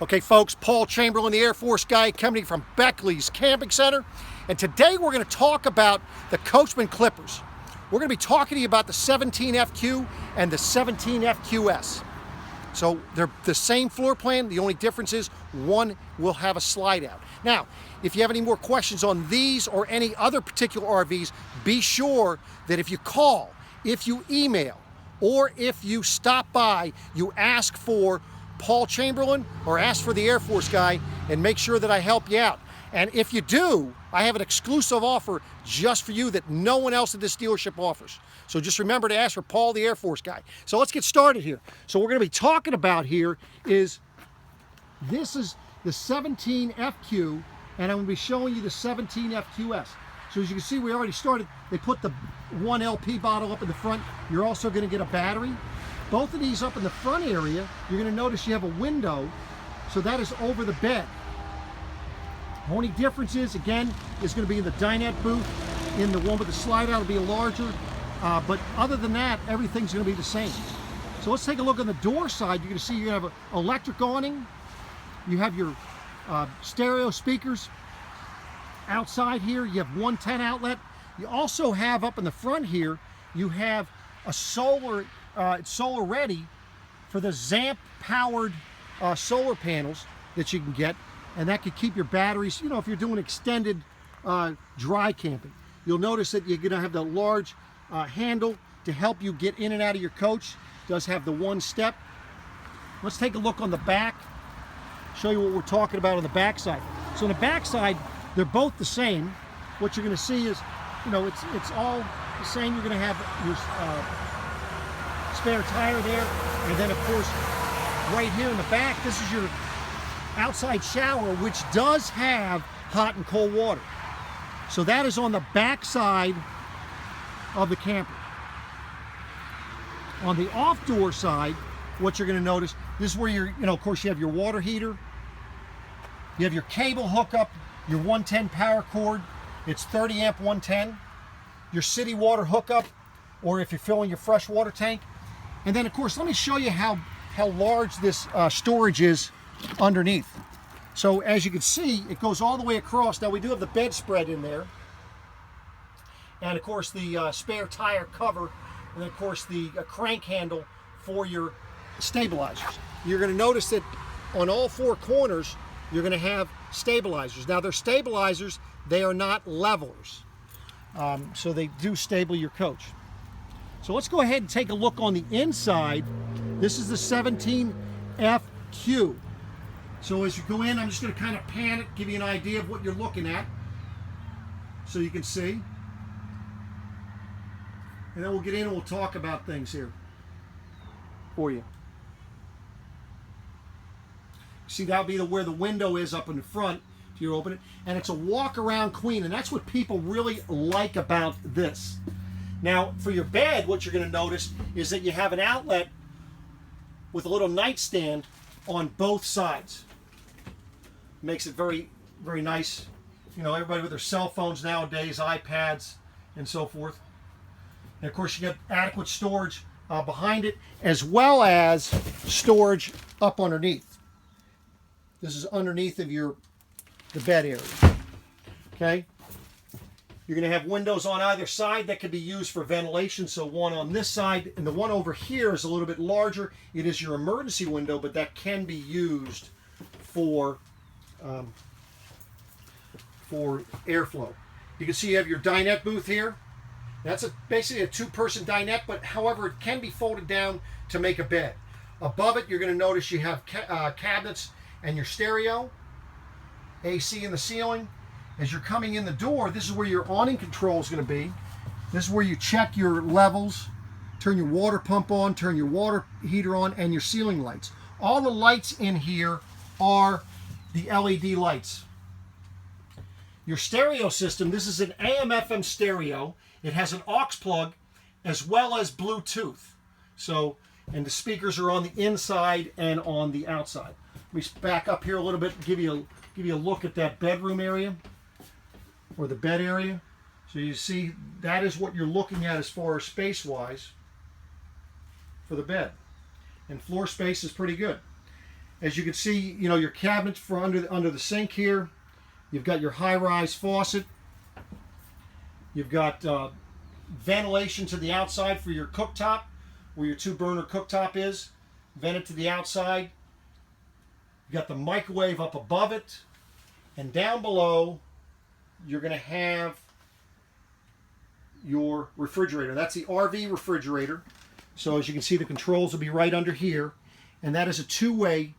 Okay, folks, Paul Chamberlain, the Air Force guy, coming from Beckley's Camping Center. And today we're going to talk about the Coachmen Clippers. We're going to be talking to you about the 17FQ and the 17FQS. So they're the same floor plan. The only difference is one will have a slide out. Now, if you have any more questions on these or any other particular RVs, be sure that if you call, if you email, or if you stop by, you ask for Paul Chamberlain or ask for the Air Force guy and make sure that I help you out. And if you do, I have an exclusive offer just for you that no one else at this dealership offers. So just remember to ask for Paul, the Air Force guy. So let's get started here. So what we're going to be talking about here is, this is the 17FQ, and I'm going to be showing you the 17FQS. So as you can see, we already started. They put the one LP bottle up in the front. You're also going to get a battery. Both of these up in the front area, you're going to notice you have a window, so that is over the bed. The only difference is, again, is going to be in the dinette booth. In the one with the slide out, it'll be larger. But other than that, everything's going to be the same. So let's take a look on the door side. You're going to see you're going to have an electric awning. You have your stereo speakers. Outside here, you have one 10 outlet. You also have up in the front here, you have a solar, it's solar ready for the ZAMP powered solar panels that you can get, and that could keep your batteries, you know, if you're doing extended dry camping. You'll notice that you're going to have the large handle to help you get in and out of your coach. It does have the one step. Let's take a look on the back, show you what we're talking about on the back side. So on the back side, they're both the same. What you're going to see is, you know, it's all the same. You're going to have your spare tire there, and then of course right here in the back, this is your outside shower, which does have hot and cold water. So that is on the back side of the camper. On the off door side, what you're going to notice, this is where you're, you know, of course you have your water heater, you have your cable hookup, your 110 power cord, it's 30 amp 110, your city water hookup, or if you're filling your fresh water tank. And then of course, let me show you how large this storage is underneath. So as you can see, it goes all the way across. Now we do have the bedspread in there, and of course the spare tire cover, and then of course the crank handle for your stabilizers. You're going to notice that on all four corners you're going to have stabilizers. Now they're stabilizers, they are not levelers. So they do stable your coach. So let's go ahead and take a look on the inside. This is the 17FQ. So as you go in, I'm just going to kind of pan it, give you an idea of what you're looking at, so you can see. And then we'll get in and we'll talk about things here for you. See, that'll be where the window is up in the front. If you open it, and it's a walk-around queen, and that's what people really like about this. Now, for your bed, what you're going to notice is that you have an outlet with a little nightstand on both sides. Makes it very, very nice. You know, everybody with their cell phones nowadays, iPads, and so forth. And of course, you get adequate storage behind it, as well as storage up underneath. This is underneath of the bed area. Okay? You're going to have windows on either side that can be used for ventilation. So one on this side, and the one over here is a little bit larger. It is your emergency window, but that can be used for airflow. You can see you have your dinette booth here. That's basically a two-person dinette, but however, it can be folded down to make a bed. Above it, you're going to notice you have cabinets and your stereo, AC in the ceiling. As you're coming in the door, this is where your awning control is going to be. This is where you check your levels, turn your water pump on, turn your water heater on, and your ceiling lights. All the lights in here are the LED lights. Your stereo system, this is an AM/FM stereo. It has an aux plug as well as Bluetooth. So, and the speakers are on the inside and on the outside. Let me back up here a little bit and give you a look at that bedroom area, or the bed area. So you see, that is what you're looking at as far as space-wise for the bed. And floor space is pretty good. As you can see, you know, your cabinets for under the sink here. You've got your high-rise faucet. You've got ventilation to the outside for your cooktop, where your 2-burner cooktop is. Vented to the outside. You've got the microwave up above it. And down below, you're going to have your refrigerator. That's the RV refrigerator. So as you can see, the controls will be right under here. And that is a two-way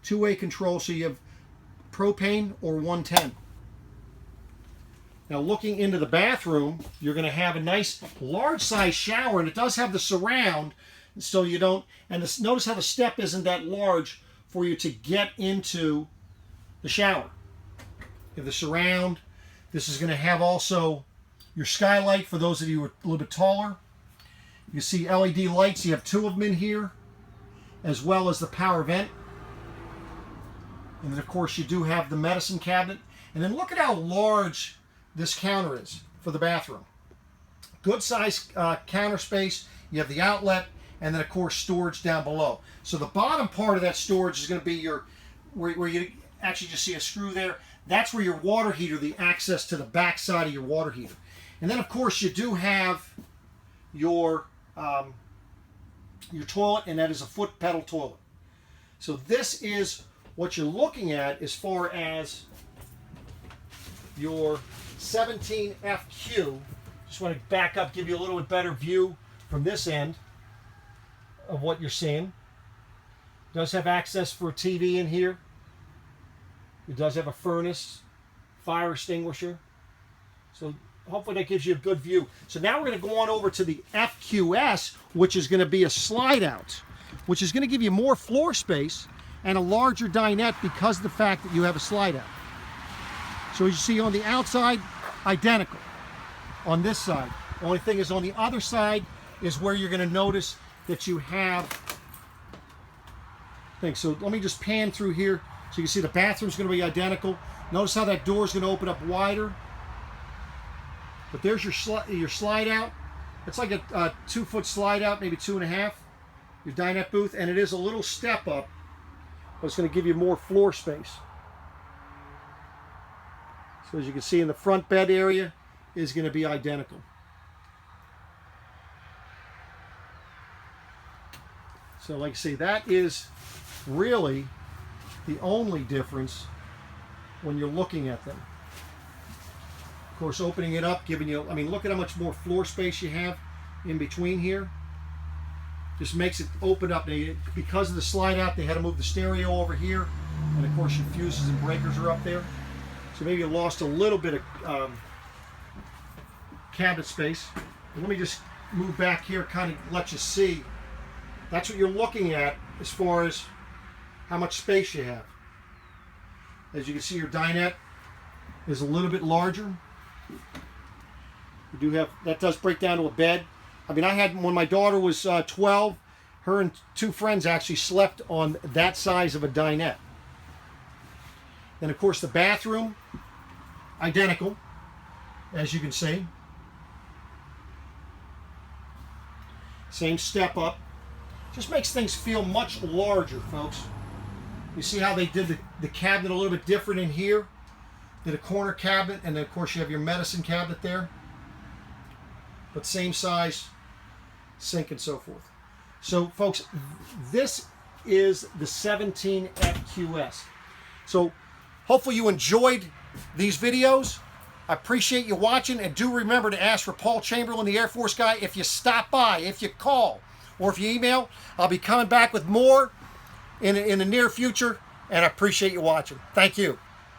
control, so you have propane or 110. Now looking into the bathroom, you're going to have a nice large size shower, and it does have the surround, so you don't, and this, notice how the step isn't that large for you to get into the shower. You have the surround. This is going to have also your skylight for those of you who are a little bit taller. You see LED lights, you have 2 of them in here, as well as the power vent. And then of course you do have the medicine cabinet. And then look at how large this counter is for the bathroom. Good size counter space. You have the outlet, and then of course storage down below. So the bottom part of that storage is going to be your, where you actually just see a screw there. That's where your water heater, the access to the back side of your water heater. And then of course you do have your toilet, and that is a foot pedal toilet. So this is what you're looking at as far as your 17FQ. Just want to back up, give you a little bit better view from this end of what you're seeing. It does have access for a TV in here. It does have a furnace, fire extinguisher. So hopefully that gives you a good view. So now we're going to go on over to the FQS, which is going to be a slide out, which is going to give you more floor space and a larger dinette because of the fact that you have a slide out. So as you see on the outside, identical. On this side, the only thing is on the other side is where you're going to notice that you have things. So let me just pan through here so you can see the bathroom's going to be identical. Notice how that door is going to open up wider. But there's your slide out. It's like a 2-foot slide out, maybe 2.5. Your dinette booth, and it is a little step up, but it's going to give you more floor space. So as you can see in the front bed area is going to be identical. So like I say, that is really the only difference when you're looking at them. Of course, opening it up, giving you, I mean, look at how much more floor space you have in between here. Just makes it open up. Because of the slide out, they had to move the stereo over here. And of course, your fuses and breakers are up there. So maybe you lost a little bit of cabinet space. But let me just move back here, kind of let you see. That's what you're looking at as far as how much space you have. As you can see, your dinette is a little bit larger. You do have, that does break down to a bed. I mean, I had, when my daughter was 12, her and 2 friends actually slept on that size of a dinette. Then, of course, the bathroom, identical, as you can see. Same step up. Just makes things feel much larger, folks. You see how they did the cabinet a little bit different in here? Did a corner cabinet, and then, of course, you have your medicine cabinet there. But same size sink and so forth. So, folks, this is the 17FQS. So, hopefully you enjoyed these videos. I appreciate you watching, and do remember to ask for Paul Chamberlain, the Air Force guy, if you stop by, if you call, or if you email. I'll be coming back with more in the near future, and I appreciate you watching. Thank you.